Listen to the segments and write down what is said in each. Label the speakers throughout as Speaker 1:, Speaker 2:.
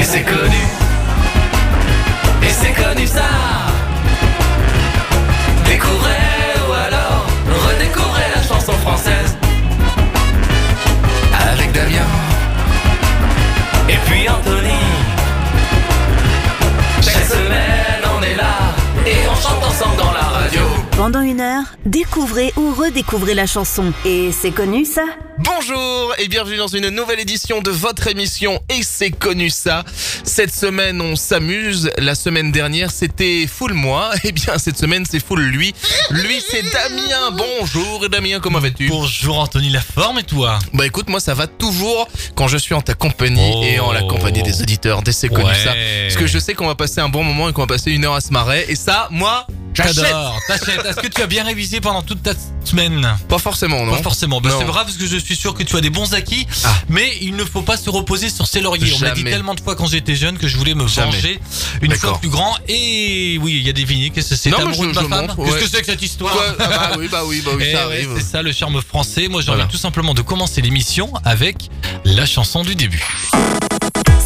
Speaker 1: c'est connu. Et c'est connu ça. Découvrez ou alors redécouvrez la chanson française avec Damien et puis Anthony. Chaque semaine on est là et on chante ensemble dans la radio.
Speaker 2: Pendant 1 heure, découvrez ou redécouvrez la chanson. Et c'est connu ça ?
Speaker 3: Bonjour et bienvenue dans une nouvelle édition de votre émission Et c'est connu ça. Cette semaine on s'amuse, la semaine dernière c'était full moi, et bien cette semaine c'est full lui. Lui c'est Damien, bonjour Damien, comment vas-tu ?
Speaker 4: Bonjour Anthony, la forme et toi ?
Speaker 3: Bah écoute, moi ça va toujours quand je suis en ta compagnie et en la compagnie des auditeurs d'Et c'est connu ça. Parce que je sais qu'on va passer un bon moment et qu'on va passer 1 heure à se marrer, et ça, moi...
Speaker 4: J'adore, t'achètes. Est-ce que tu as bien révisé pendant toute ta semaine ?
Speaker 3: Pas forcément, non.
Speaker 4: Pas forcément. Bah,
Speaker 3: Non.
Speaker 4: c'est brave parce que je suis sûr que tu as des bons acquis.
Speaker 3: Ah.
Speaker 4: Mais il ne faut pas se reposer sur ses lauriers. On m'a dit
Speaker 3: Jamais.
Speaker 4: tellement de fois quand j'étais jeune que je voulais me
Speaker 3: Jamais.
Speaker 4: venger une
Speaker 3: D'accord.
Speaker 4: fois plus grand. Et oui, il y a deviné. Qu'est-ce que c'est ?
Speaker 3: Non,
Speaker 4: T'es
Speaker 3: mais
Speaker 4: amoureux de
Speaker 3: je
Speaker 4: ma femme ?
Speaker 3: montre,
Speaker 4: Qu'est-ce
Speaker 3: ouais.
Speaker 4: que c'est que cette histoire ?
Speaker 3: Quoi Ah bah oui,
Speaker 4: Eh
Speaker 3: ça
Speaker 4: ouais,
Speaker 3: arrive.
Speaker 4: c'est ça le charme français. Moi j'ai
Speaker 3: Voilà.
Speaker 4: envie tout simplement de commencer l'émission avec la chanson du début.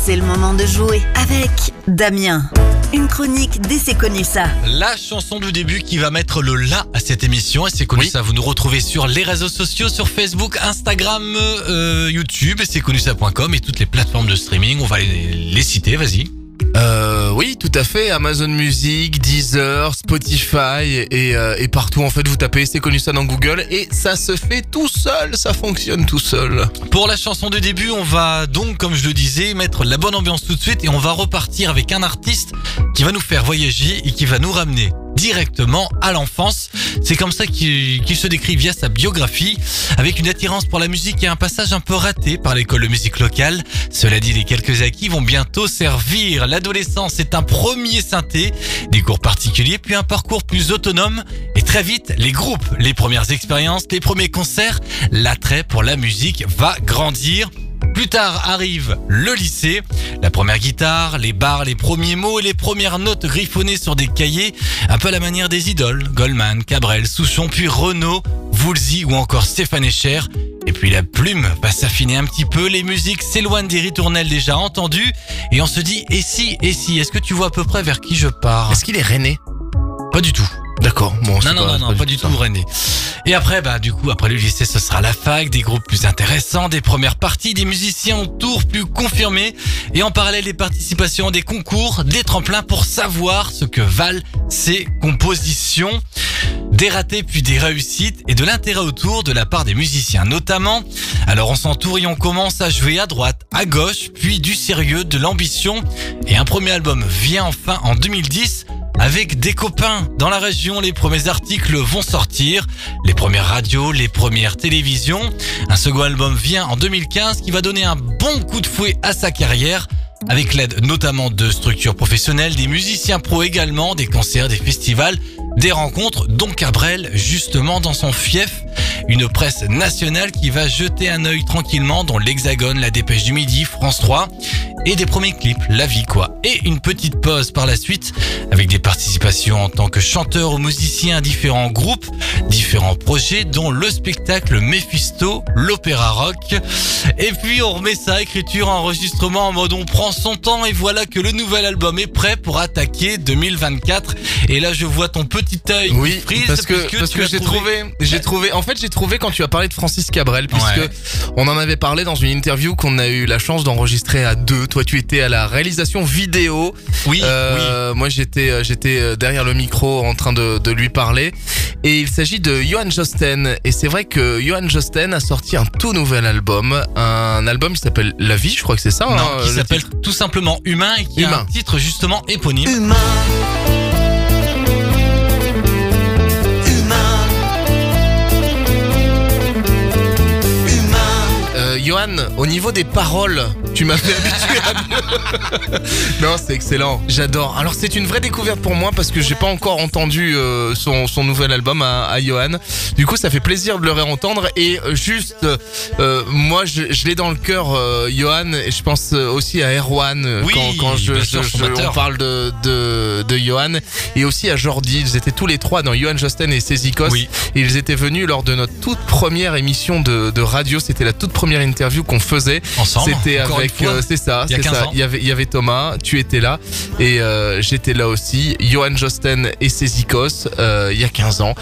Speaker 2: C'est le moment de jouer avec Damien. Une chronique d'Et c'est connu ça.
Speaker 4: La chanson du début qui va mettre le la à cette émission, et c'est connu
Speaker 3: Oui.
Speaker 4: ça. Vous nous retrouvez sur les réseaux sociaux, sur Facebook, Instagram, YouTube, et c'est connu ça.com et toutes les plateformes de streaming. On va les citer, vas-y.
Speaker 3: Oui, tout à fait. Amazon Music, Deezer, Spotify et partout. En fait, vous tapez C'est connu ça dans Google et ça se fait tout seul. Ça fonctionne tout seul.
Speaker 4: Pour la chanson du début, on va donc, comme je le disais, mettre la bonne ambiance tout de suite, et on va repartir avec un artiste qui va nous faire voyager et qui va nous ramener directement à l'enfance. C'est comme ça qu'il se décrit via sa biographie, avec une attirance pour la musique et un passage un peu raté par l'école de musique locale. Cela dit, les quelques acquis vont bientôt servir. L'adolescence est un premier synthé, des cours particuliers, puis un parcours plus autonome, et très vite, les groupes, les premières expériences, les premiers concerts, l'attrait pour la musique va grandir. Plus tard arrive le lycée, la première guitare, les bars, les premiers mots et les premières notes griffonnées sur des cahiers, un peu à la manière des idoles, Goldman, Cabrel, Souchon, puis Renaud, Woolsey ou encore Stéphane Echer. Et puis la plume va s'affiner un petit peu, les musiques s'éloignent des ritournelles déjà entendues, et on se dit et si, est-ce que tu vois à peu près vers qui je pars ?
Speaker 3: Est-ce qu'il est rennais ?
Speaker 4: Pas du tout.
Speaker 3: D'accord. Bon, c'est
Speaker 4: Non, pas du tout René. Et après, après le lycée, ce sera la fac, des groupes plus intéressants, des premières parties, des musiciens autour plus confirmés, et en parallèle des participations, des concours, des tremplins pour savoir ce que valent ces compositions. Des ratés puis des réussites et de l'intérêt autour de la part des musiciens notamment. Alors on s'entoure et on commence à jouer à droite, à gauche, puis du sérieux, de l'ambition, et un premier album vient enfin en 2010. Avec des copains dans la région, les premiers articles vont sortir, les premières radios, les premières télévisions. Un second album vient en 2015 qui va donner un bon coup de fouet à sa carrière, avec l'aide notamment de structures professionnelles, des musiciens pros également, des concerts, des festivals, des rencontres, dont Cabrel justement dans son fief. Une presse nationale qui va jeter un œil tranquillement, dont l'Hexagone, la Dépêche du Midi, France 3, et des premiers clips, la vie quoi. Et une petite pause par la suite, avec des participations en tant que chanteur ou musicien à différents groupes, différents projets, dont le spectacle Mephisto, l'opéra rock. Et puis on remet ça, écriture, enregistrement en mode on prend son temps, et voilà que le nouvel album est prêt pour attaquer 2024. Et là je vois ton petit œil qui
Speaker 3: Oui,
Speaker 4: frise,
Speaker 3: parce que
Speaker 4: tu as
Speaker 3: j'ai trouvé quand tu as parlé de Francis Cabrel, puisque
Speaker 4: Ouais.
Speaker 3: on en avait parlé dans une interview qu'on a eu la chance d'enregistrer à 2. Toi, tu étais à la réalisation vidéo.
Speaker 4: Oui,
Speaker 3: Moi, j'étais derrière le micro en train de lui parler. Et il s'agit de Johann Josten. Et c'est vrai que Johann Josten a sorti un tout nouvel album. Un album qui s'appelle La Vie, je crois que c'est ça.
Speaker 4: Non, qui
Speaker 3: le
Speaker 4: s'appelle
Speaker 3: titre.
Speaker 4: tout simplement Humain, et qui a
Speaker 3: Humain.
Speaker 4: un titre justement éponyme.
Speaker 1: Humain.
Speaker 3: Johan, au niveau des paroles, tu m'as fait habituer à mieux. Non, c'est excellent, j'adore. Alors c'est une vraie découverte pour moi parce que j'ai pas encore entendu son nouvel album à Johan. Du coup, ça fait plaisir de le réentendre. Et juste, moi, je l'ai dans le cœur, Johan, et je pense aussi à Erwan
Speaker 4: Oui,
Speaker 3: quand
Speaker 4: bien sûr, son
Speaker 3: on
Speaker 4: batteur.
Speaker 3: parle de Johan, et aussi à Jordi. Ils étaient tous les trois dans Johan Josten et Sezikos.
Speaker 4: Oui.
Speaker 3: Et ils étaient venus lors de notre toute première émission de radio. C'était la toute première interview qu'on faisait.
Speaker 4: Ensemble,
Speaker 3: C'était
Speaker 4: encore
Speaker 3: avec avec
Speaker 4: fois.
Speaker 3: c'est ça,
Speaker 4: Il y a
Speaker 3: c'est
Speaker 4: 15
Speaker 3: ça.
Speaker 4: ans.
Speaker 3: Il y avait Thomas, tu étais là et j'étais là aussi. Johan Josten et ses Zikos il y a 15 ans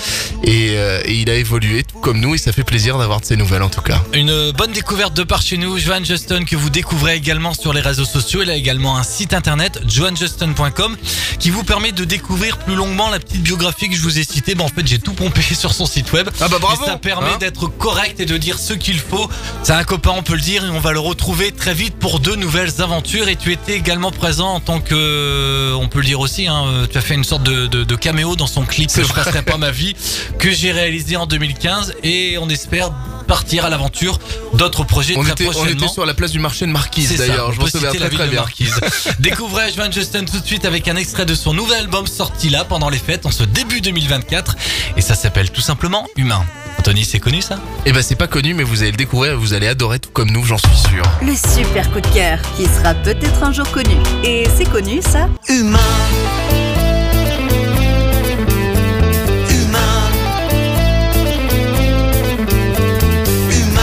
Speaker 3: et il a évolué tout comme nous et ça fait plaisir d'avoir de ses nouvelles en tout cas.
Speaker 4: Une bonne découverte de par chez nous, Johan Justin, que vous découvrez également sur les réseaux sociaux. Il a également un site internet, johanjustin.com, qui vous permet de découvrir plus longuement la petite biographie que je vous ai citée. En fait, j'ai tout pompé sur son site web.
Speaker 3: Ah bah bravo.
Speaker 4: Et ça permet
Speaker 3: Hein
Speaker 4: d'être correct et de dire ce qu'il faut. C'est un copain, on peut le dire, et on va le retrouver très vite pour de nouvelles aventures. Et tu étais également présent en tant que, on peut le dire aussi, tu as fait une sorte de caméo dans son clip
Speaker 3: C'est
Speaker 4: que je
Speaker 3: vrai.
Speaker 4: passerai pas ma vie, que j'ai réalisé en 2015, et on espère partir à l'aventure d'autres projets
Speaker 3: on
Speaker 4: très
Speaker 3: était
Speaker 4: prochainement.
Speaker 3: sur la place du marché de Marquise
Speaker 4: C'est ça,
Speaker 3: d'ailleurs,
Speaker 4: on
Speaker 3: je m'en
Speaker 4: peut
Speaker 3: souviens
Speaker 4: citer la
Speaker 3: très
Speaker 4: ville
Speaker 3: très
Speaker 4: de
Speaker 3: bien.
Speaker 4: Marquise. Découvrez Johan Justin tout de suite avec un extrait de son nouvel album sorti là pendant les fêtes en ce début 2024 et ça s'appelle tout simplement Humain. Anthony, c'est connu ça?
Speaker 3: Et bah c'est pas connu mais vous allez le découvrir et vous allez adorer tout comme nous, j'en suis sûr.
Speaker 2: Le super coup de cœur qui sera peut-être un jour connu. Et c'est connu ça?
Speaker 1: Humain. Humain. Humain.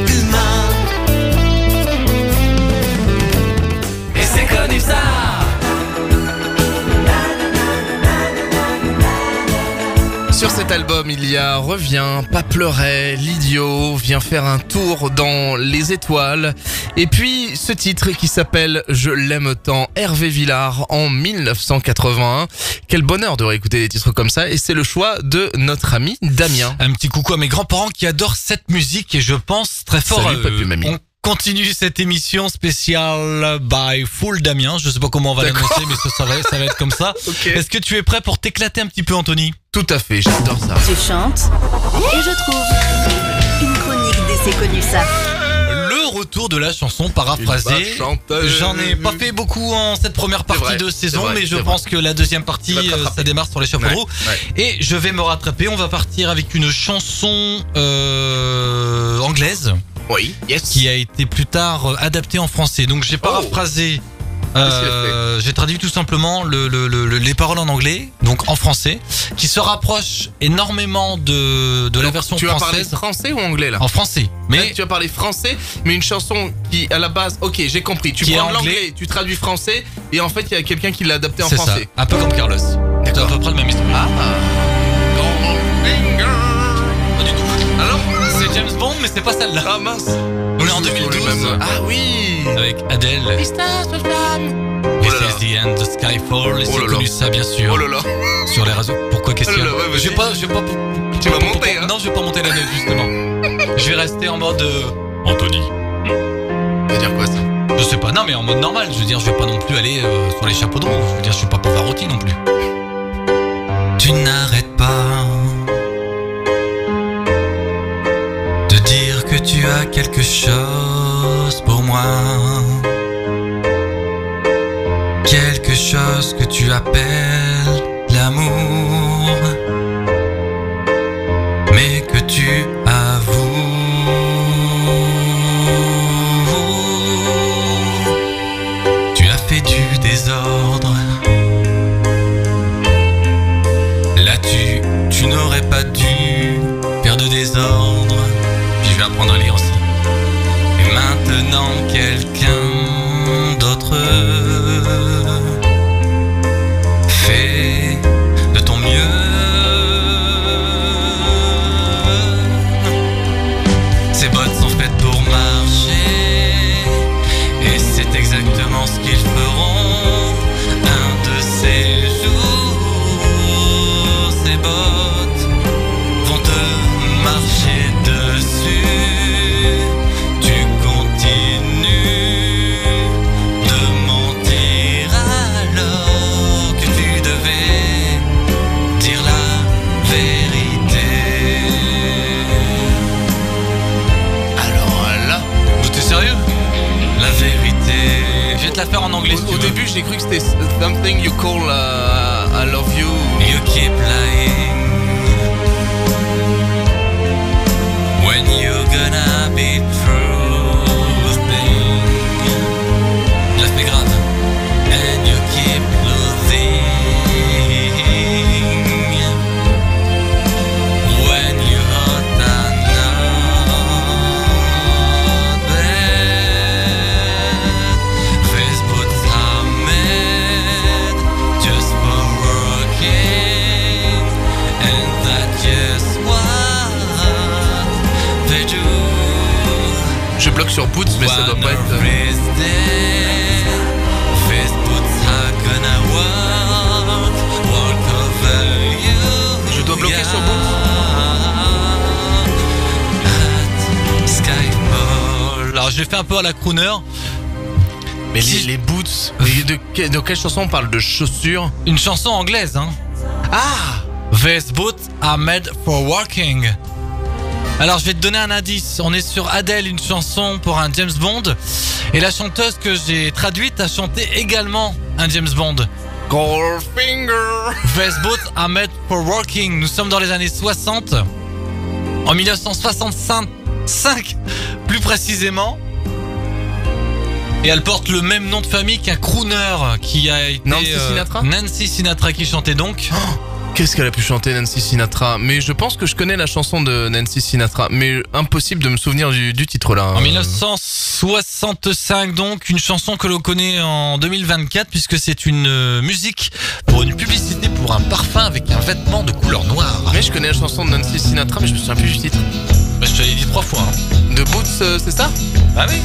Speaker 1: Humain. Et c'est connu ça.
Speaker 3: Sur cet album, il y a Reviens, Pas pleurer, L'idiot, Viens faire un tour dans les étoiles. Et puis ce titre qui s'appelle Je l'aime tant, Hervé Villard en 1981. Quel bonheur de réécouter des titres comme ça et c'est le choix de notre ami Damien.
Speaker 4: Un petit coucou à mes grands-parents qui adorent cette musique et je pense très fort
Speaker 3: Salut,
Speaker 4: à
Speaker 3: papy,
Speaker 4: eux.
Speaker 3: mamie.
Speaker 4: On continue cette émission spéciale by Full Damien. Je sais pas comment on va
Speaker 3: D'accord.
Speaker 4: l'annoncer mais ça va être comme ça.
Speaker 3: Ok.
Speaker 4: Est-ce que tu es prêt pour t'éclater un petit peu, Anthony?
Speaker 3: Tout à fait, j'adore ça.
Speaker 2: Tu chantes et je trouve une chronique d'essai connu ça.
Speaker 4: Le retour de la chanson paraphrasée. J'en ai pas fait beaucoup en cette première partie
Speaker 3: vrai,
Speaker 4: de
Speaker 3: c'est
Speaker 4: saison,
Speaker 3: vrai,
Speaker 4: mais je
Speaker 3: c'est
Speaker 4: pense que la deuxième partie,
Speaker 3: Tu vas te rattraper.
Speaker 4: ça démarre sur les chapeaux de roue. Et je vais me rattraper. On va partir avec une chanson anglaise
Speaker 3: Oui, yes.
Speaker 4: qui a été plus tard adaptée en français. Donc j'ai paraphrasé. J'ai traduit tout simplement les paroles en anglais, donc en français, qui se rapproche énormément de la version
Speaker 3: Tu vas parler
Speaker 4: française.
Speaker 3: français ou anglais là?
Speaker 4: En français, mais
Speaker 3: Tu vas parler français, mais une chanson qui, à la base, ok, j'ai compris. Tu
Speaker 4: Qui est
Speaker 3: prends
Speaker 4: anglais.
Speaker 3: l'anglais, tu traduis français, et en fait, il y a quelqu'un qui l'a adapté en
Speaker 4: c'est ça,
Speaker 3: français.
Speaker 4: un peu comme Carlos. C'est à
Speaker 3: D'accord.
Speaker 4: peu près le même esprit.
Speaker 3: Ah.
Speaker 4: Pas du tout. Alors, c'est James Bond, mais c'est pas celle-là.
Speaker 3: Ah mince.
Speaker 4: On est en
Speaker 3: Sur les
Speaker 4: 2012
Speaker 3: mêmes- Ah oui.
Speaker 4: avec Adele.
Speaker 3: Oh
Speaker 4: This
Speaker 3: là là.
Speaker 4: is the end, the skyfall. Et
Speaker 3: Oh
Speaker 4: c'est
Speaker 3: là
Speaker 4: connu
Speaker 3: là.
Speaker 4: ça, bien sûr.
Speaker 3: Oh là là.
Speaker 4: Sur les réseaux. Pourquoi question?
Speaker 3: Oh là là, ouais, vas-y.
Speaker 4: Je vais pas.
Speaker 3: Tu vas monter, hein.
Speaker 4: Non, je vais pas monter la note justement. Je vais rester en mode Anthony.
Speaker 3: Ça veut dire quoi ça?
Speaker 4: Je sais pas. Non, mais en mode normal. Je veux dire, je vais pas non plus aller sur les chapeaux de roue. Je veux dire, je suis pas Pavarotti non plus. Tu n'arrêtes pas de dire que tu as quelque chose pour moi. Quelque chose que tu appelles l'amour, mais que tu avoues. Tu as fait du désordre. Là tu n'aurais pas dû faire de désordre. Puis je vais apprendre à lire aussi. Et maintenant quelqu'un d'autre fait de ton mieux. Ces bottes sont faites pour marcher, et c'est exactement ce qu'ils feront un de ces jours. Ces bottes vont te marcher dessus. Tu continues de mentir alors que tu devais dire la vérité.
Speaker 3: Alors là.
Speaker 4: T'es sérieux? La vérité. Je vais te la faire en anglais si tu
Speaker 3: Au
Speaker 4: veux.
Speaker 3: début, j'ai cru que c'était something you call I love you.
Speaker 4: You keep lying when you're gonna be true thing. Je la fais grave. And you keep losing when you hurt enough. fait un peu à la crooner.
Speaker 3: Mais
Speaker 4: Si-
Speaker 3: les boots, mais de quelle chanson on parle? De chaussures?
Speaker 4: Une chanson anglaise, hein.
Speaker 3: Ah!
Speaker 4: These boots are made for walking. Alors je vais te donner un indice. On est sur Adele, une chanson pour un James Bond. Et la chanteuse que j'ai traduite a chanté également un James Bond.
Speaker 3: Goldfinger!
Speaker 4: These boots are made for walking. Nous sommes dans les années 60. En 1965, plus précisément. Et elle porte le même nom de famille qu'un crooner qui a été...
Speaker 3: Nancy Sinatra
Speaker 4: Nancy Sinatra qui chantait donc.
Speaker 3: Qu'est-ce qu'elle a pu chanter, Nancy Sinatra? Mais je pense que je connais la chanson de Nancy Sinatra, mais impossible de me souvenir du titre là.
Speaker 4: En 1965 donc, une chanson que l'on connaît en 2024 puisque c'est une musique pour une publicité pour un parfum avec un vêtement de couleur noire.
Speaker 3: Mais je connais la chanson de Nancy Sinatra, mais je me souviens plus du titre.
Speaker 4: Bah, je te l'ai dit 3 fois. Hein.
Speaker 3: De Boots, c'est ça?
Speaker 4: Ah oui.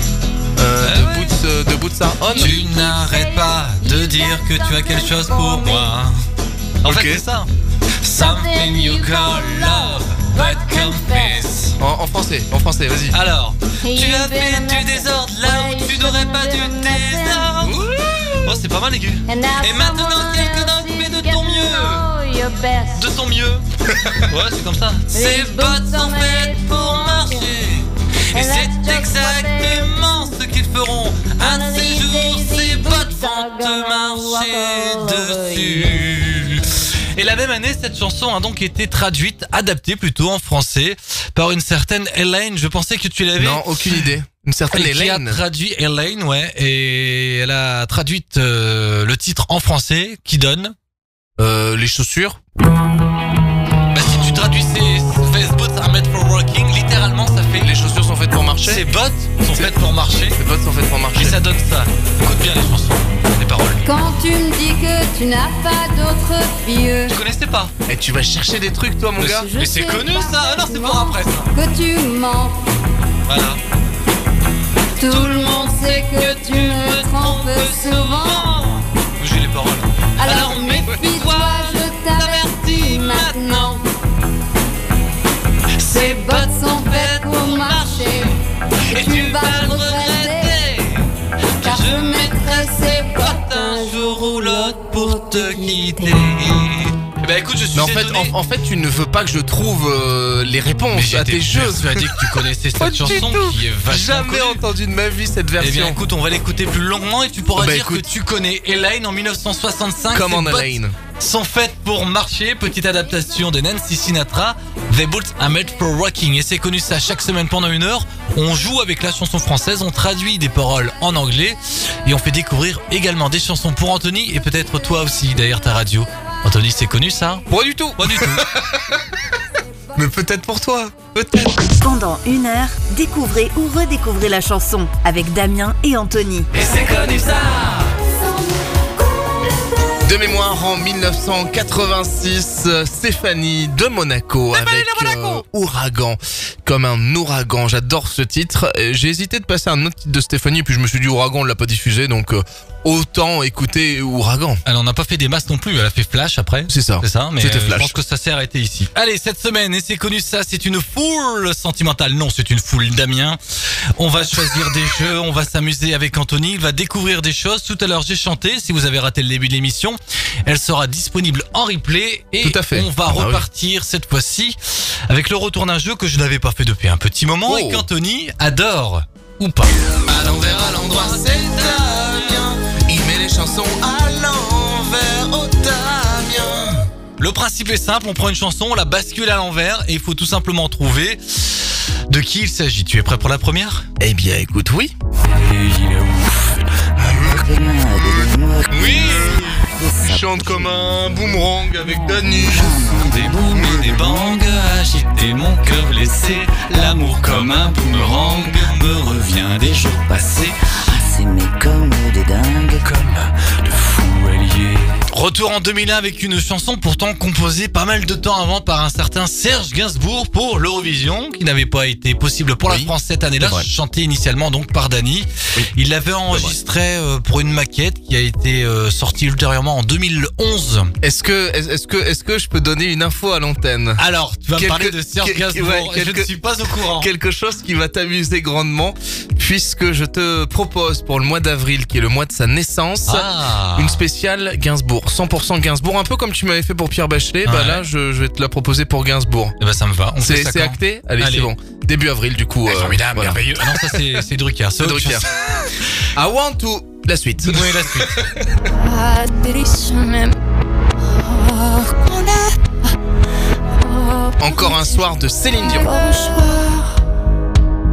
Speaker 3: De Boots are on?
Speaker 4: Tu n'arrêtes pas de dire que tu as quelque chose pour moi. En
Speaker 3: Ok.
Speaker 4: fait c'est ça. Something you call love, but confess.
Speaker 3: En français, vas-y.
Speaker 4: Alors, tu as fait du désordre là où tu n'aurais pas dû désordre. Oh, c'est pas mal aigu. Et maintenant, quelques dingues, mais de ton mieux. De ton mieux. Ouais, c'est comme ça. Ces bottes sont faites pour marcher. Et c'est exactement ce qu'ils feront. Un de ces jours, ces bottes vont te marcher dessus. Et la même année, cette chanson a donc été traduite, adaptée plutôt en français, par une certaine Elaine. Je pensais que tu l'avais.
Speaker 3: Non, aucune idée. Une certaine
Speaker 4: Et qui a
Speaker 3: Elaine.
Speaker 4: traduit Elaine, ouais. Et elle a traduit le titre en français, qui donne...
Speaker 3: Les chaussures.
Speaker 4: Bah si tu traduis ces boots are made for walking, littéralement ça fait...
Speaker 3: Les chaussures sont faites pour
Speaker 4: Ces
Speaker 3: marcher.
Speaker 4: bottes sont faites pour marcher.
Speaker 3: Les bottes sont faites pour
Speaker 4: Et
Speaker 3: marcher.
Speaker 4: ça donne ça. Écoute bien les chansons, les paroles.
Speaker 5: Quand tu me dis que tu n'as pas d'autre fille,
Speaker 4: Tu connaissais pas?
Speaker 3: Et tu vas chercher des trucs, toi, mon gars?
Speaker 5: Je
Speaker 4: Mais c'est
Speaker 5: sais
Speaker 4: connu
Speaker 5: pas
Speaker 4: ça. Ah non, c'est pour après ça.
Speaker 5: que tu mens.
Speaker 4: Voilà.
Speaker 5: Tout le monde sait que tu me trompes souvent.
Speaker 4: J'ai les paroles.
Speaker 5: Alors méfie-toi, je t'avertis maintenant. Ces bottes sont faites pour marcher. Et tu vas le regretter. Car je mettrai ces bottes
Speaker 4: Un jour ou l'autre pour te quitter. Eh ben écoute, je suis
Speaker 3: Mais en fait,
Speaker 4: étonné.
Speaker 3: en fait, tu ne veux pas que je trouve les
Speaker 4: Mais
Speaker 3: réponses à
Speaker 4: j'étais
Speaker 3: tes jeux.
Speaker 4: persuadé que tu connaissais
Speaker 3: Pas
Speaker 4: cette
Speaker 3: du
Speaker 4: chanson
Speaker 3: tout.
Speaker 4: qui est vachement
Speaker 3: Jamais
Speaker 4: connue.
Speaker 3: entendu de ma vie cette
Speaker 4: Eh
Speaker 3: version.
Speaker 4: bien écoute, on va l'écouter plus longuement et tu pourras
Speaker 3: Bah,
Speaker 4: dire
Speaker 3: écoute.
Speaker 4: que tu connais Elaine en 1965.
Speaker 3: Comme en
Speaker 4: Ces bottes
Speaker 3: Elaine.
Speaker 4: sont faites pour marcher. Petite adaptation de Nancy Sinatra. The boots are made for walking. Et c'est connu ça chaque semaine pendant 1 heure. On joue avec la chanson française, on traduit des paroles en anglais et on fait découvrir également des chansons pour Anthony et peut-être toi aussi derrière ta radio. Anthony, c'est connu ça?
Speaker 3: Pas du tout.
Speaker 4: Pas du tout.
Speaker 3: Mais peut-être pour toi. Peut-être.
Speaker 2: Pendant 1 heure, découvrez ou redécouvrez la chanson avec Damien et Anthony.
Speaker 1: Et c'est connu ça.
Speaker 3: De mémoire, en 1986, Stéphanie de Monaco avec Ouragan. Comme un ouragan, j'adore ce titre. J'ai hésité de passer un autre titre de Stéphanie, puis je me suis dit Ouragan, on l'a pas diffusé, donc autant écouter Ouragan.
Speaker 4: Elle en a pas fait des masses non plus, elle a fait Flash après.
Speaker 3: C'est ça.
Speaker 4: C'est ça, mais
Speaker 3: C'était
Speaker 4: je
Speaker 3: Flash.
Speaker 4: pense que ça s'est arrêté ici. Allez, cette semaine, et c'est connu ça, c'est une foule sentimentale. Non, c'est une foule Damien. On va choisir des jeux, on va s'amuser avec Anthony, il va découvrir des choses. Tout à l'heure, j'ai chanté, si vous avez raté le début de l'émission, elle sera disponible en replay. Et
Speaker 3: Tout à fait.
Speaker 4: on va
Speaker 3: Ah bah oui.
Speaker 4: repartir cette fois-ci avec le retour d'un jeu que je n'avais pas fait depuis un petit moment
Speaker 3: Oh.
Speaker 4: et qu'Anthony adore. Ou pas.
Speaker 3: À l'envers, à l'endroit, c'est Damien. Il met les chansons à l'envers, oh Damien.
Speaker 4: Le principe est simple, on prend une chanson, on la bascule à l'envers et il faut tout simplement trouver de qui il s'agit. Tu es prêt pour la première?
Speaker 3: Eh bien, écoute, oui.
Speaker 4: Oui.
Speaker 3: Tu chantes comme un boomerang avec Dany.
Speaker 4: Des booms et des bangs, agiter mon cœur blessé. L'amour comme un boomerang me revient des jours passés.
Speaker 6: S'aimer comme des dingues,
Speaker 4: Comme de fous alliés. Retour en 2001 avec une chanson pourtant composée pas mal de temps avant par un certain Serge Gainsbourg pour l'Eurovision, qui n'avait pas été possible pour la France cette année-là, chanté initialement donc par Dany. Il l'avait enregistré pour une maquette qui a été sortie ultérieurement en 2011.
Speaker 3: Est-ce que je peux donner une info à l'antenne?
Speaker 4: Alors, tu vas me parler de Serge Gainsbourg, je ne suis pas au courant.
Speaker 3: Quelque chose qui va t'amuser grandement, puisque je te propose pour le mois d'avril, qui est le mois de sa naissance, une spéciale Gainsbourg. 100% Gainsbourg, un peu comme tu m'avais fait pour Pierre Bachelet. Bah là, je vais te la proposer pour Gainsbourg.
Speaker 4: Et bah ça me va.
Speaker 3: C'est acté. Allez, c'est bon. Début avril, du coup.
Speaker 4: Formidable, voilà. Merveilleux. Ah non, ça c'est Drucker. C'est Drucker.
Speaker 3: I want to. La suite.
Speaker 4: Oui, la suite.
Speaker 3: Encore un soir de Céline Dion.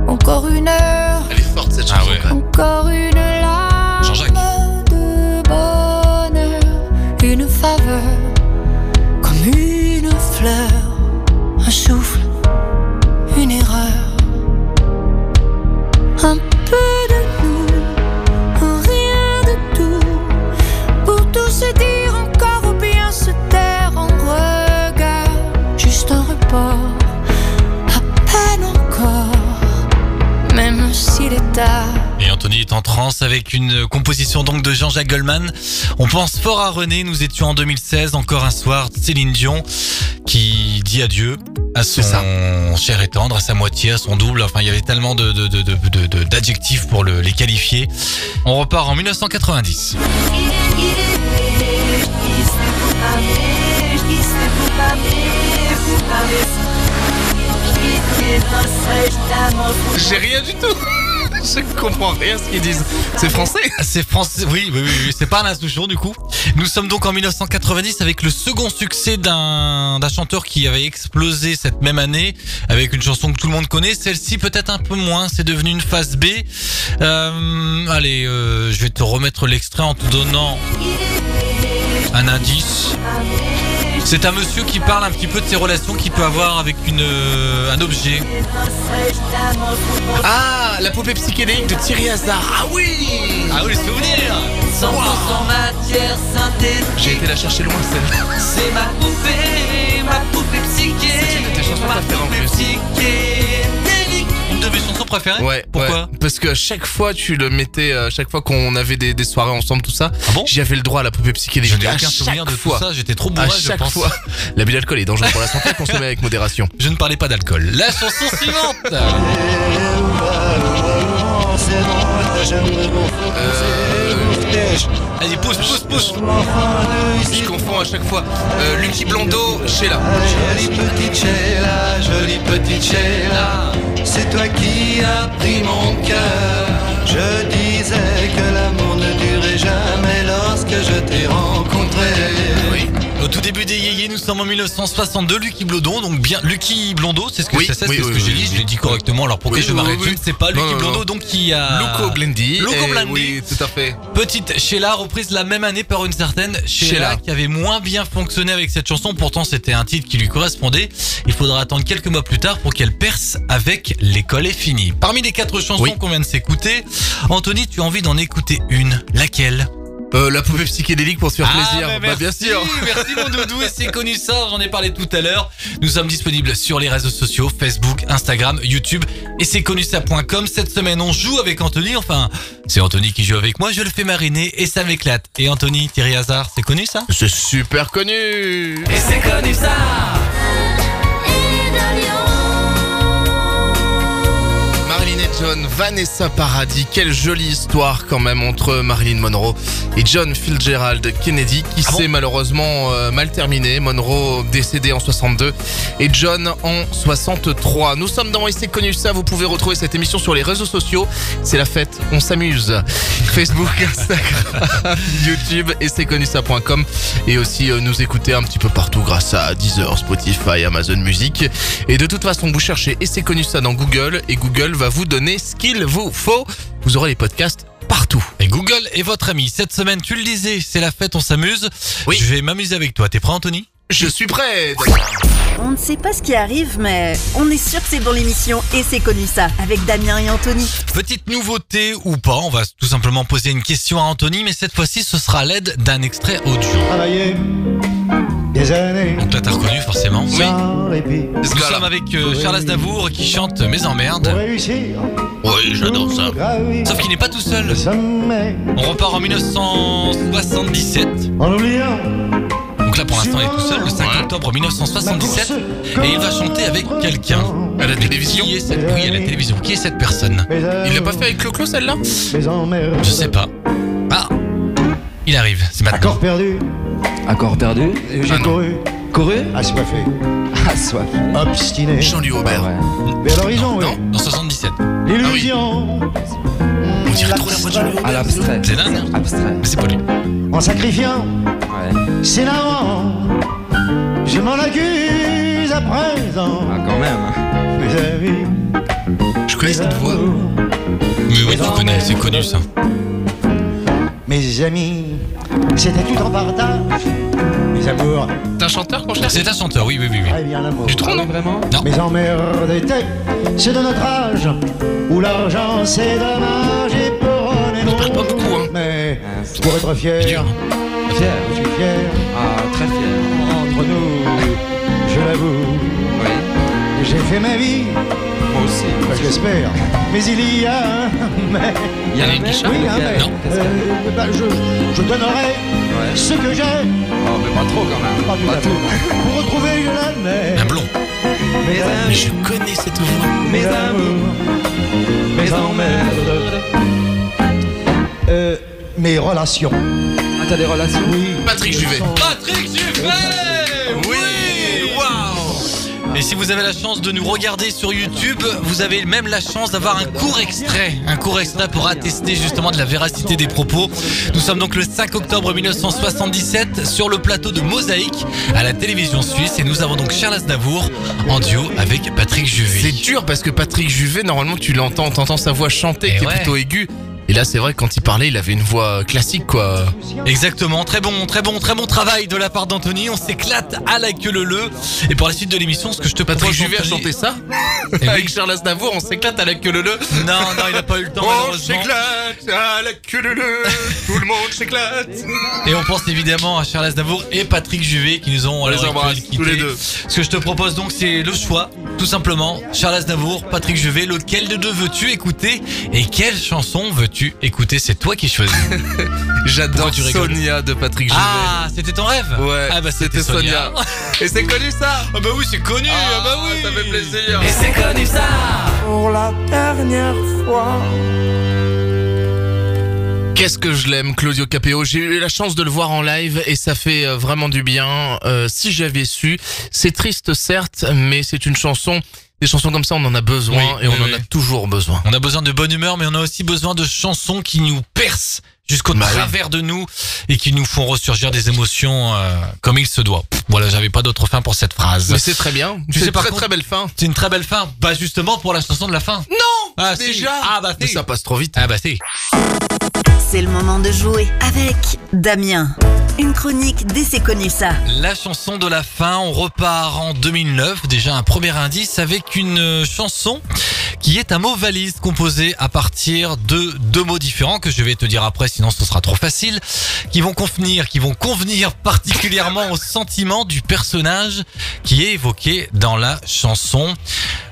Speaker 5: Encore une heure.
Speaker 3: Elle est forte cette chanson.
Speaker 5: Encore une larme
Speaker 4: Jean-Jacques.
Speaker 5: de bonheur, une faveur, comme une fleur, un souffle, une erreur, un peu de nous, rien de tout, pour tout se dire encore ou bien se taire en regard, juste un report, à peine encore, même s'il est tard.
Speaker 4: Et Anthony est en transe avec une composition donc de Jean-Jacques Goldman. On pense fort à René, nous étions en 2016, encore un soir, Céline Dion qui dit adieu à son cher et tendre, à sa moitié, à son double. Enfin, il y avait tellement d'adjectifs pour les qualifier. On repart en 1990.
Speaker 3: J'ai rien du tout. Je comprends rien ce qu'ils disent. C'est français?
Speaker 4: C'est français, oui, c'est pas Alain Souchon du coup. Nous sommes donc en 1990 avec le second succès d'un chanteur qui avait explosé cette même année avec une chanson que tout le monde connaît. Celle-ci peut-être un peu moins, c'est devenu une phase B. Allez, je vais te remettre l'extrait en te donnant un indice. C'est un monsieur qui parle un petit peu de ses relations qu'il peut avoir avec un objet.
Speaker 3: Ah, la poupée psychédélique de Thierry Hazard. Ah oui,
Speaker 4: le souvenir.
Speaker 1: 100% matière synthétique.
Speaker 3: J'ai été la chercher loin celle-là.
Speaker 1: C'est ma poupée psyché.
Speaker 3: C'est une de tes chansons préférées en plus.
Speaker 1: Psychédélique.
Speaker 4: Une de mes chansons préférées?
Speaker 3: Ouais.
Speaker 4: Pourquoi?
Speaker 3: Parce que chaque fois tu le mettais, chaque fois qu'on avait des soirées ensemble, tout ça, j'avais le droit à la poupée psychédélique.
Speaker 4: Je n'ai aucun souvenir de tout ça, j'étais trop bourré, je pense.
Speaker 3: Fois. L'abus d'alcool est dangereux pour la santé, consommé avec modération.
Speaker 4: Je ne parlais pas d'alcool. La chanson suivante. Allez, pousse.
Speaker 3: Je confonds à chaque fois. Lucky Blondeau, Sheila.
Speaker 6: Jolie petite Sheila, c'est toi qui as pris mon cœur. Je disais que l'amour ne durait jamais lorsque je t'ai rencontré.
Speaker 3: Oui.
Speaker 4: Au tout début des yéyés, nous sommes en 1962, Lucky Blondeau, donc bien Lucky Blondeau, c'est ce que c'est ce que j'ai dit, je l'ai dit correctement, alors pourquoi je m'arrête, je ne sais pas, Lucky Blondeau donc qui a...
Speaker 3: Luco Blendi. Oui, tout à fait.
Speaker 4: Petite Sheila, reprise la même année par une certaine Sheila qui avait moins bien fonctionné avec cette chanson, pourtant c'était un titre qui lui correspondait. Il faudra attendre quelques mois plus tard pour qu'elle perce avec L'école est finie. Parmi les 4 chansons qu'on vient de s'écouter, Anthony, tu as envie d'en écouter une, laquelle ?
Speaker 3: La poupée psychédélique pour se faire plaisir.
Speaker 4: Merci,
Speaker 3: bien sûr.
Speaker 4: Merci mon doudou, et c'est connu ça, j'en ai parlé tout à l'heure. Nous sommes disponibles sur les réseaux sociaux, Facebook, Instagram, YouTube et c'est connu ça.com. Cette semaine on joue avec Anthony, enfin c'est Anthony qui joue avec moi, je le fais mariner et ça m'éclate. Et Anthony, Thierry Hazard, c'est connu ça?
Speaker 3: C'est super connu.
Speaker 1: Et c'est connu ça.
Speaker 3: Marilyn et John, Vanessa Paradis, quelle jolie histoire quand même entre Marilyn Monroe et John Fitzgerald Kennedy qui s'est malheureusement mal terminé. Monroe décédé en 62 et John en 63. Nous sommes dans Et c'est connu ça, vous pouvez retrouver cette émission sur les réseaux sociaux. C'est la fête, on s'amuse. Facebook, Instagram, YouTube et c'est connu ça.com et aussi nous écouter un petit peu partout grâce à Deezer, Spotify, Amazon Music. Et de toute façon, vous cherchez Et c'est connu ça dans Google et Google va vous donner ce qu'il vous faut. Vous aurez les podcasts partout.
Speaker 4: Et Google est votre ami. Cette semaine, tu le disais, c'est la fête, on s'amuse.
Speaker 3: Oui.
Speaker 4: Je vais m'amuser avec toi. T'es prêt, Anthony?
Speaker 3: Je suis prêt.
Speaker 2: On ne sait pas ce qui arrive, mais on est sûr que c'est dans l'émission Et c'est connu ça, avec Damien et Anthony.
Speaker 4: Petite nouveauté ou pas, on va tout simplement poser une question à Anthony, mais cette fois-ci ce sera à l'aide d'un extrait audio.
Speaker 6: Travailler des années
Speaker 4: Donc là t'as reconnu forcément.
Speaker 6: sans répit
Speaker 3: C'est ce
Speaker 4: Nous
Speaker 3: gars-là.
Speaker 4: sommes avec Charles Aznavour qui chante Mes emmerdes.
Speaker 6: pour réussir.
Speaker 3: Oui, j'adore ça.
Speaker 6: Gravir
Speaker 4: Sauf qu'il n'est pas tout seul.
Speaker 6: le sommet
Speaker 4: On repart en 1977.
Speaker 6: en oubliant
Speaker 4: Donc là pour l'instant il est tout seul, le 5 octobre 1977. Et il va chanter avec quelqu'un.
Speaker 3: À la télévision.
Speaker 4: Qui est cette... Oui, à la télévision. Qui est cette personne?
Speaker 3: Il l'a pas fait avec Clo-Clo celle-là?
Speaker 6: mes emmerdes.
Speaker 4: Je sais pas. Ah, il arrive, c'est maintenant.
Speaker 6: Accord perdu,
Speaker 7: Accord perdu.
Speaker 6: j'ai
Speaker 3: Ah non.
Speaker 6: couru,
Speaker 7: Couru.
Speaker 6: assoiffé,
Speaker 7: Assoiffé.
Speaker 6: obstiné,
Speaker 3: Jean-Louis Aubert.
Speaker 6: vers l'horizon, oui.
Speaker 3: Non,
Speaker 4: Dans 77.
Speaker 6: L'illusion,
Speaker 3: on dirait trop la voix de Jean-Louis
Speaker 7: À
Speaker 3: Aubert.
Speaker 7: l'abstrait.
Speaker 4: C'est dingue, hein.
Speaker 7: Abstrait.
Speaker 4: Mais c'est pas lui.
Speaker 6: en sacrifiant
Speaker 7: Ouais.
Speaker 6: ses larmes, je m'en accuse à présent.
Speaker 7: Ah, quand même.
Speaker 6: Mes amis,
Speaker 3: Je connais cette voix.
Speaker 4: Mais oui, tu connais, c'est connu ça.
Speaker 6: mes amis, c'était tout en partage. Mes amours,
Speaker 3: T'es un chanteur, mon cher?
Speaker 4: C'est un chanteur, oui.
Speaker 6: très bien l'amour.
Speaker 3: Du tronc, non?
Speaker 7: Vraiment.
Speaker 6: Mes emmerdes étaient ceux de notre âge, où l'argent c'est dommage et pour on est
Speaker 3: Il parle pas beaucoup, hein.
Speaker 6: Mais
Speaker 7: C'est
Speaker 6: pour être fier,
Speaker 4: C'est dur.
Speaker 7: Fier.
Speaker 6: je suis fier.
Speaker 7: Ah, très fier.
Speaker 6: Entre nous, je l'avoue,
Speaker 7: Oui.
Speaker 6: j'ai fait ma vie,
Speaker 7: Moi aussi.
Speaker 6: enfin, j'espère. Mais il y a un mais.
Speaker 7: Il y a
Speaker 3: un
Speaker 7: un
Speaker 3: mec qui
Speaker 7: mec.
Speaker 6: Oui, un mais.
Speaker 4: Non.
Speaker 6: Je donnerai
Speaker 7: Ouais.
Speaker 6: ce que j'ai,
Speaker 7: Oh, mais pas trop quand même.
Speaker 6: pas tout à fait, pour retrouver je l'admets.
Speaker 4: Un blond.
Speaker 6: Mes
Speaker 3: Mais
Speaker 6: amis,
Speaker 3: je connais cette voix.
Speaker 6: mes amours, mes emmerdes, mes relations.
Speaker 7: Ah, t'as des relations?
Speaker 6: Oui.
Speaker 3: Patrick Juvet.
Speaker 4: Patrick Juvet. Oui. Waouh. Et si vous avez la chance de nous regarder sur YouTube, vous avez même la chance d'avoir un court extrait. Un court extrait pour attester justement de la véracité des propos. Nous sommes donc le 5 octobre 1977 sur le plateau de Mosaïque à la télévision suisse. Et nous avons donc Charles Aznavour en duo avec Patrick Juvet.
Speaker 3: C'est dur parce que Patrick Juvet, normalement tu l'entends, t'entends sa voix chanter
Speaker 4: Eh
Speaker 3: qui est
Speaker 4: ouais.
Speaker 3: plutôt aiguë. Et là c'est vrai que quand il parlait, il avait une voix classique quoi.
Speaker 4: Exactement, très bon travail de la part d'Anthony. On s'éclate à la queue leu. Et pour la suite de l'émission, ce que je te
Speaker 3: Patrick
Speaker 4: propose,
Speaker 3: Juvet a
Speaker 4: Anthony-
Speaker 3: chanté ça
Speaker 4: Eh
Speaker 3: avec
Speaker 4: oui.
Speaker 3: Charles Aznavour, on s'éclate à la queue leu.
Speaker 4: Non, il n'a pas eu le temps
Speaker 3: On
Speaker 4: malheureusement.
Speaker 3: s'éclate à la queue leu, tout le monde s'éclate.
Speaker 4: Et on pense évidemment à Charles Aznavour et Patrick Juvet qui nous ont
Speaker 3: On
Speaker 4: à
Speaker 3: les
Speaker 4: l'heure
Speaker 3: embrasse
Speaker 4: actuelle
Speaker 3: tous les
Speaker 4: quittés.
Speaker 3: deux.
Speaker 4: Ce que je te propose donc, c'est le choix, tout simplement. Charles Aznavour, Patrick Juvet, lequel de deux veux-tu écouter et quelle chanson veux-tu écouter? C'est toi qui choisis.
Speaker 3: J'adore
Speaker 4: Pourquoi tu rigoles?
Speaker 3: Sonia de Patrick Juvet.
Speaker 4: Ah, c'était ton rêve?
Speaker 3: Ouais,
Speaker 4: Ah bah c'était Sonia.
Speaker 3: Et c'est connu ça.
Speaker 4: Ah bah oui, c'est connu. Ah bah oui.
Speaker 3: Ça fait plaisir.
Speaker 1: Et c'est connu ça.
Speaker 5: Pour la dernière fois.
Speaker 3: Qu'est-ce que je l'aime, Claudio Capéo. J'ai eu la chance de le voir en live et ça fait vraiment du bien. Si j'avais su, c'est triste certes, mais c'est une chanson. Des chansons comme ça, on en a besoin
Speaker 4: Oui,
Speaker 3: et on
Speaker 4: oui,
Speaker 3: en
Speaker 4: oui.
Speaker 3: a toujours besoin.
Speaker 4: On a besoin de bonne humeur, mais on a aussi besoin de chansons qui nous percent jusqu'au
Speaker 3: Bah oui.
Speaker 4: travers de nous et qui nous font ressurgir des émotions comme il se doit. Voilà, j'avais pas d'autre fin pour cette phrase.
Speaker 3: Mais c'est très bien.
Speaker 4: Tu
Speaker 3: C'est
Speaker 4: sais, par
Speaker 3: très
Speaker 4: contre-
Speaker 3: très belle fin.
Speaker 4: C'est une très belle fin. Bah justement pour la chanson de la fin.
Speaker 3: Non,
Speaker 4: Ah si.
Speaker 3: déjà.
Speaker 4: Ah bah
Speaker 3: Mais
Speaker 4: si.
Speaker 3: ça passe trop vite.
Speaker 4: Ah bah si.
Speaker 2: C'est le moment de jouer avec Damien. Une chronique d'Et c'est connu ça.
Speaker 4: La chanson de la fin, on repart en 2009. Déjà un premier indice avec une chanson qui est un mot valise composé à partir de deux mots différents que je vais te dire après, sinon ce sera trop facile, qui vont convenir particulièrement au sentiment du personnage qui est évoqué dans la chanson.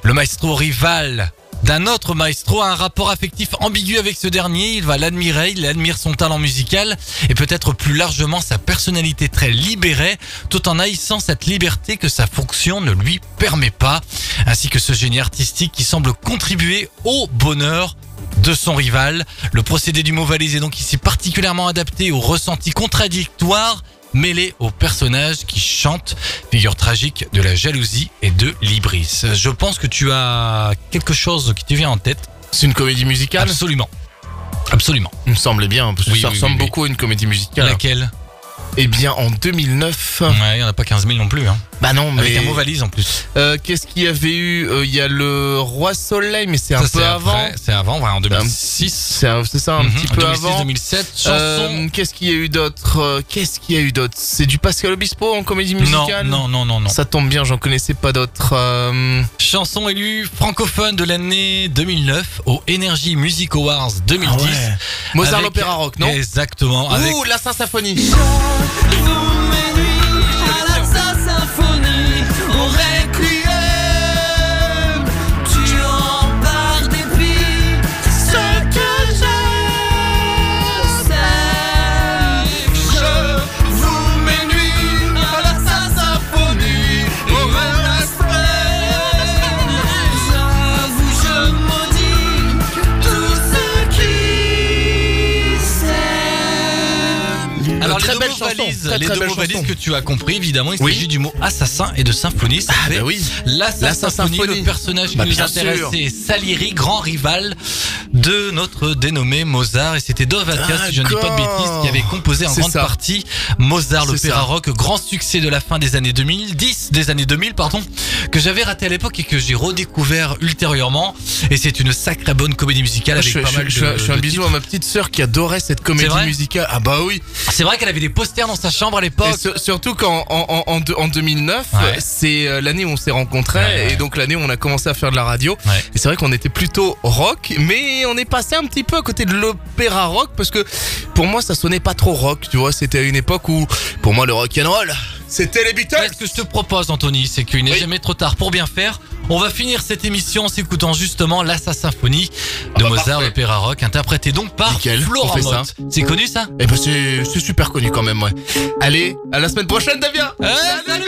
Speaker 4: Le maestro rival d'un autre maestro a un rapport affectif ambigu avec ce dernier. Il va l'admirer, il admire son talent musical et peut-être plus largement sa personnalité très libérée, tout en haïssant cette liberté que sa fonction ne lui permet pas, ainsi que ce génie artistique qui semble contribuer au bonheur de son rival. Le procédé du mot valise est donc ici particulièrement adapté aux ressentis contradictoires mêlé au personnage qui chante, figure tragique de la jalousie et de l'hybris. Je pense que tu as quelque chose qui te vient en tête.
Speaker 3: C'est une comédie musicale.
Speaker 4: Absolument. Absolument.
Speaker 3: Il me semblait bien parce que
Speaker 4: Oui,
Speaker 3: ça
Speaker 4: oui,
Speaker 3: ressemble
Speaker 4: oui, oui.
Speaker 3: beaucoup à une comédie musicale.
Speaker 4: Laquelle?
Speaker 3: Eh bien, en 2009.
Speaker 4: Ouais, il n'y en a pas 15 000 non plus. Hein.
Speaker 3: Bah non, mais.
Speaker 4: Avec un mot valise en plus.
Speaker 3: Qu'est-ce qu'il y avait eu? Il y a le Roi Soleil, mais c'est un
Speaker 4: Ça,
Speaker 3: peu
Speaker 4: c'est
Speaker 3: avant.
Speaker 4: après, c'est avant, ouais, en 2006.
Speaker 3: C'est ça, un petit peu avant.
Speaker 4: 2006-2007, chanson.
Speaker 3: Qu'est-ce qu'il y a eu d'autre? C'est du Pascal Obispo en comédie musicale?
Speaker 4: Non.
Speaker 3: Ça tombe bien, j'en connaissais pas d'autres.
Speaker 4: Chanson élue francophone de l'année 2009 au Energy Music Awards 2010.
Speaker 3: Ah ouais. Mozart
Speaker 4: Avec-
Speaker 3: l'opéra rock, non?
Speaker 4: Exactement. Avec
Speaker 3: Ouh, la Saint-Symphonie.
Speaker 4: Alors
Speaker 3: Très
Speaker 4: les
Speaker 3: belle
Speaker 4: deux mots
Speaker 3: chanson.
Speaker 4: valises,
Speaker 3: Très,
Speaker 4: les
Speaker 3: très
Speaker 4: deux
Speaker 3: belle
Speaker 4: mots valises
Speaker 3: chanson.
Speaker 4: que tu as compris, évidemment, il
Speaker 3: Oui.
Speaker 4: s'agit du mot assassin et de symphonie. Ça fait
Speaker 3: bah oui.
Speaker 4: L'assassin
Speaker 3: Symphonie.
Speaker 4: symphonie, le personnage qui
Speaker 3: Bah,
Speaker 4: nous
Speaker 3: bien
Speaker 4: intéresse,
Speaker 3: sûr.
Speaker 4: c'est Salieri, grand rival de notre dénommé Mozart. Et c'était Dovazka, si je ne dis pas de bêtises, qui avait composé en
Speaker 3: C'est
Speaker 4: grande
Speaker 3: ça.
Speaker 4: partie Mozart,
Speaker 3: C'est
Speaker 4: l'opéra
Speaker 3: ça.
Speaker 4: rock, grand succès de la fin des années 2000, que j'avais raté à l'époque et que j'ai redécouvert ultérieurement. Et c'est une sacrée bonne comédie musicale avec pas mal de
Speaker 3: Je fais un
Speaker 4: de
Speaker 3: bisou
Speaker 4: titres.
Speaker 3: à ma petite sœur qui adorait cette comédie
Speaker 4: C'est vrai
Speaker 3: musicale. Ah bah oui.
Speaker 4: C'est vrai qu'elle avait des posters dans sa chambre à l'époque.
Speaker 3: Et surtout qu'en 2009,
Speaker 4: Ouais.
Speaker 3: c'est l'année où on s'est rencontrés
Speaker 4: Ouais.
Speaker 3: et donc l'année où on a commencé à faire de la radio.
Speaker 4: Ouais.
Speaker 3: Et c'est vrai qu'on était plutôt rock, mais on est passé un petit peu à côté de l'opéra rock parce que pour moi ça sonnait pas trop rock, tu vois. C'était à une époque où pour moi le rock and roll c'était les Beatles.
Speaker 4: Ce que je te propose, Anthony, c'est qu'il n'est
Speaker 3: Oui.
Speaker 4: jamais trop tard pour bien faire. On va finir cette émission en s'écoutant justement l'Assa Symphonie de
Speaker 3: bah,
Speaker 4: Mozart,
Speaker 3: parfait.
Speaker 4: l'opéra rock, interprété donc par
Speaker 3: Nickel, on
Speaker 4: Florent
Speaker 3: fait ça.
Speaker 4: Mott. C'est connu ça?
Speaker 3: Et ben c'est super connu quand même, ouais. Allez, à la semaine prochaine, Davia.
Speaker 4: Salut!